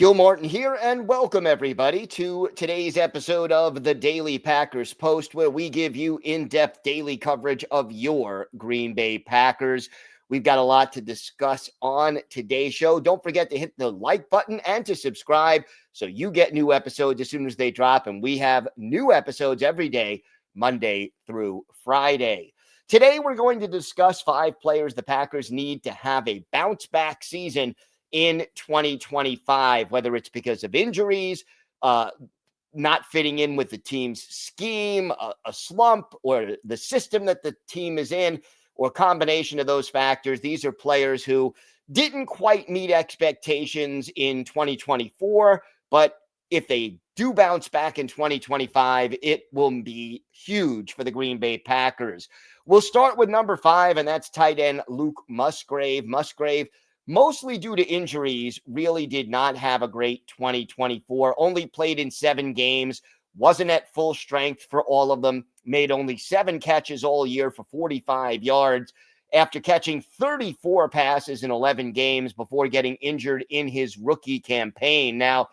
Gil Martin here, and welcome everybody to today's episode of the Daily Packers Post, where we give you in-depth daily coverage of your Green Bay Packers. We've got a lot to discuss on today's show. Don't forget to hit the like button and to subscribe so you get new episodes as soon as they drop, and we have new episodes every day, Monday through Friday. Today, we're going to discuss 5 players the Packers need to have a bounce-back season in 2025, whether it's because of injuries, not fitting in with the team's scheme, a slump, or the system that the team is in, or a combination of those factors. These are players who didn't quite meet expectations in 2024, but if they do bounce back in 2025, it will be huge for the Green Bay Packers. We'll start with number 5, and that's tight end Luke Musgrave. Musgrave, mostly due to injuries, really did not have a great 2024. Only played in 7 games, wasn't at full strength for all of them, made only 7 catches all year for 45 yards after catching 34 passes in 11 games before getting injured in his rookie campaign. Now,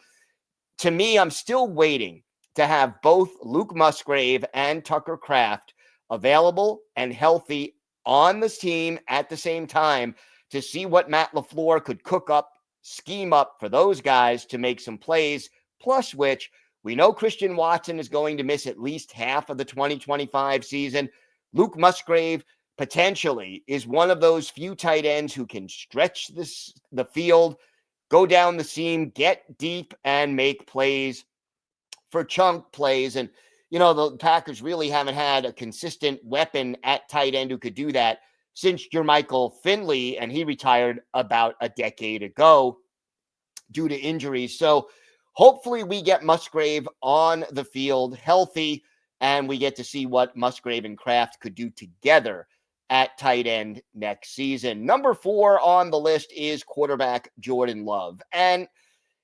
to me, I'm still waiting to have both Luke Musgrave and Tucker Kraft available and healthy on the team at the same time to see what Matt LaFleur could cook up, scheme up for those guys to make some plays, plus which we know Christian Watson is going to miss at least half of the 2025 season. Luke Musgrave potentially is one of those few tight ends who can stretch the field, go down the seam, get deep, and make plays for chunk plays. And, the Packers really haven't had a consistent weapon at tight end who could do that since Jermichael Finley, and he retired about a decade ago due to injuries. So hopefully we get Musgrave on the field healthy, and we get to see what Musgrave and Kraft could do together at tight end next season. Number 4 on the list is quarterback Jordan Love. And,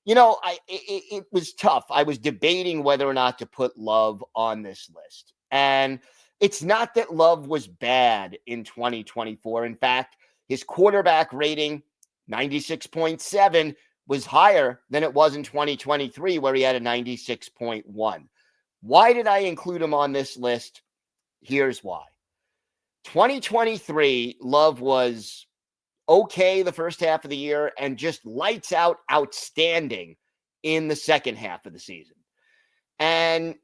it was tough. I was debating whether or not to put Love on this list. And it's not that Love was bad in 2024. In fact, his quarterback rating, 96.7, was higher than it was in 2023, where he had a 96.1. Why did I include him on this list? Here's why. 2023, Love was okay the first half of the year and just lights out outstanding in the second half of the season. And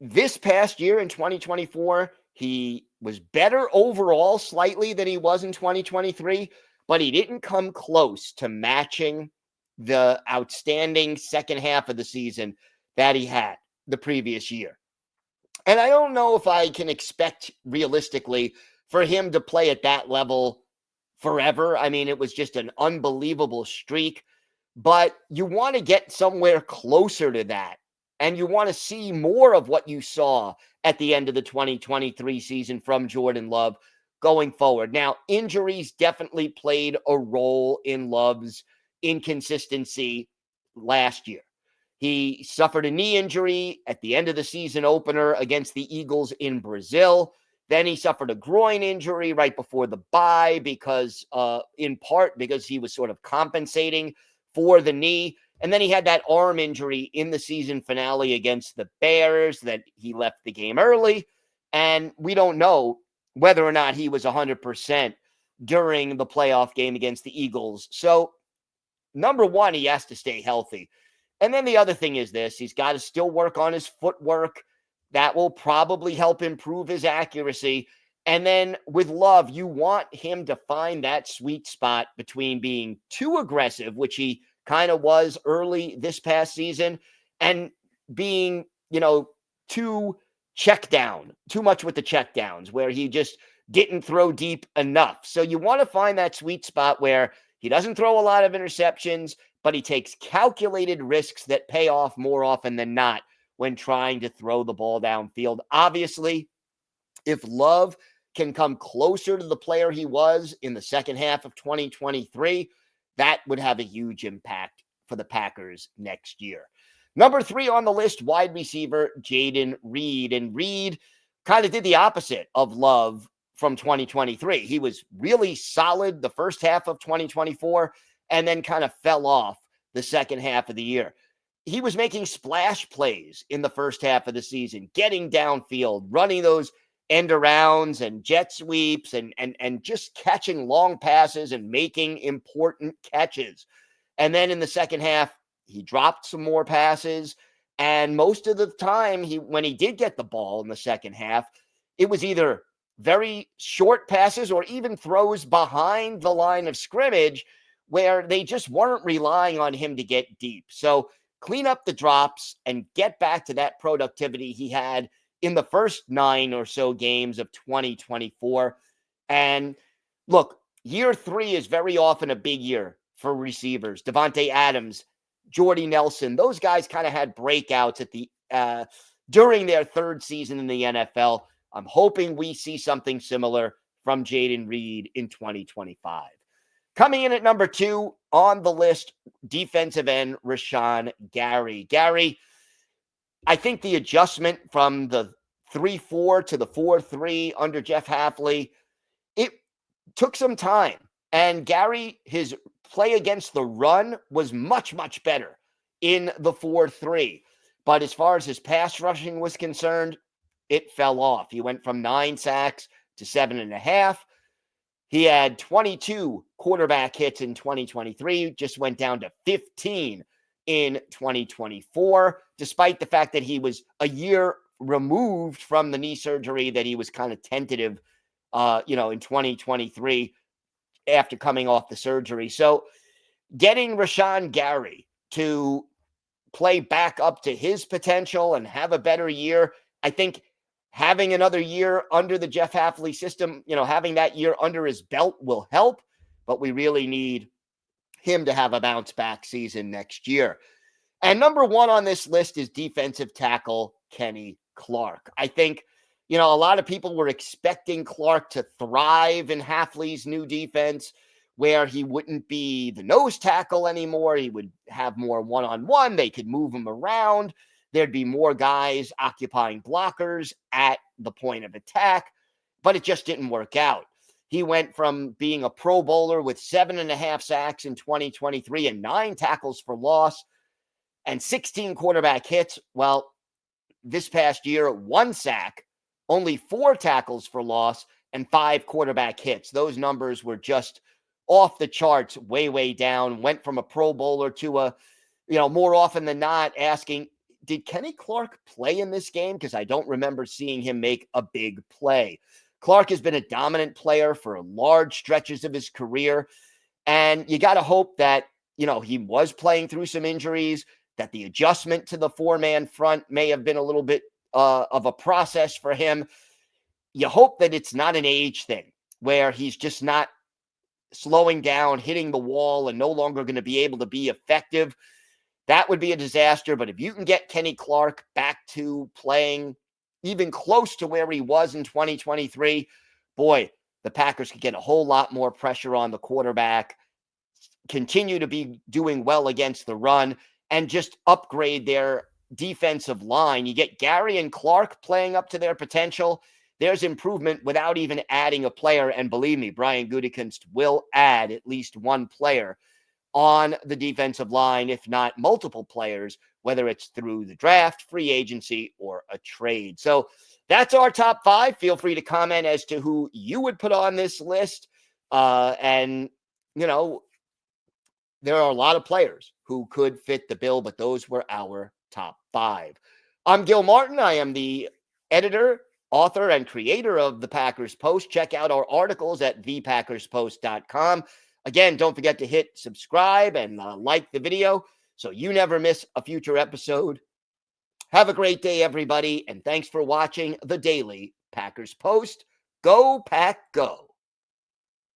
this past year in 2024, he was better overall slightly than he was in 2023, but he didn't come close to matching the outstanding second half of the season that he had the previous year. And I don't know if I can expect realistically for him to play at that level forever. I mean, it was just an unbelievable streak, but you want to get somewhere closer to that. And you want to see more of what you saw at the end of the 2023 season from Jordan Love going forward. Now, injuries definitely played a role in Love's inconsistency last year. He suffered a knee injury at the end of the season opener against the Eagles in Brazil. Then he suffered a groin injury right before the bye in part because he was sort of compensating for the knee. And then he had that arm injury in the season finale against the Bears that he left the game early. And we don't know whether or not he was 100% during the playoff game against the Eagles. So, number 1, he has to stay healthy. And then the other thing is this: he's got to still work on his footwork. That will probably help improve his accuracy. And then with Love, you want him to find that sweet spot between being too aggressive, which he kind of was early this past season, and being, too check down, too much with the check downs, where he just didn't throw deep enough. So you want to find that sweet spot where he doesn't throw a lot of interceptions, but he takes calculated risks that pay off more often than not when trying to throw the ball downfield. Obviously, if Love can come closer to the player he was in the second half of 2023, that would have a huge impact for the Packers next year. Number 3 on the list, wide receiver Jayden Reed. And Reed kind of did the opposite of Love from 2023. He was really solid the first half of 2024 and then kind of fell off the second half of the year. He was making splash plays in the first half of the season, getting downfield, running those end arounds and jet sweeps and just catching long passes and making important catches. And then in the second half, he dropped some more passes. And most of the time, when he did get the ball in the second half, it was either very short passes or even throws behind the line of scrimmage where they just weren't relying on him to get deep. So clean up the drops and get back to that productivity he had in the first 9 or so games of 2024. And look, year 3 is very often a big year for receivers. Davante Adams, Jordy Nelson, those guys kind of had breakouts at the during their third season in the NFL. I'm hoping we see something similar from Jayden Reed in 2025. Coming in at number 2 on the list, defensive end Rashan Gary. Gary, I think the adjustment from the 3-4 to the 4-3 under Jeff Hafley, it took some time. And Gary, his play against the run was much, much better in the 4-3. But as far as his pass rushing was concerned, it fell off. He went from 9 sacks to 7.5. He had 22 quarterback hits in 2023, just went down to 15 in 2024, despite the fact that he was a year removed from the knee surgery that he was kind of tentative, in 2023 after coming off the surgery. So getting Rashan Gary to play back up to his potential and have a better year, I think having another year under the Jeff Hafley system, having that year under his belt will help, but we really need him to have a bounce back season next year. And number 1 on this list is defensive tackle Kenny Clark. I think, a lot of people were expecting Clark to thrive in Hafley's new defense, where he wouldn't be the nose tackle anymore. He would have more one-on-one. They could move him around. There'd be more guys occupying blockers at the point of attack, but it just didn't work out. He went from being a Pro Bowler with 7.5 sacks in 2023 and 9 tackles for loss and 16 quarterback hits. Well, this past year, 1 sack, only 4 tackles for loss, and 5 quarterback hits. Those numbers were just off the charts, way, way down. Went from a Pro Bowler to a, more often than not asking, did Kenny Clark play in this game? Because I don't remember seeing him make a big play. Clark has been a dominant player for large stretches of his career. And you got to hope that, he was playing through some injuries, that the adjustment to the 4-man front may have been a little bit of a process for him. You hope that it's not an age thing where he's just not slowing down, hitting the wall, and no longer going to be able to be effective. That would be a disaster. But if you can get Kenny Clark back to playing even close to where he was in 2023, boy, the Packers could get a whole lot more pressure on the quarterback, continue to be doing well against the run, and just upgrade their defensive line. You get Gary and Clark playing up to their potential. There's improvement without even adding a player. And believe me, Brian Gutekunst will add at least 1 player on the defensive line, if not multiple players, whether it's through the draft, free agency, or a trade. So that's our top 5. Feel free to comment as to who you would put on this list. There are a lot of players who could fit the bill, but those were our top 5. I'm Gil Martin. I am the editor, author, and creator of the Packers Post. Check out our articles at thepackerspost.com. Again, don't forget to hit subscribe and like the video so you never miss a future episode. Have a great day, everybody, and thanks for watching the Daily Packers Post. Go Pack Go!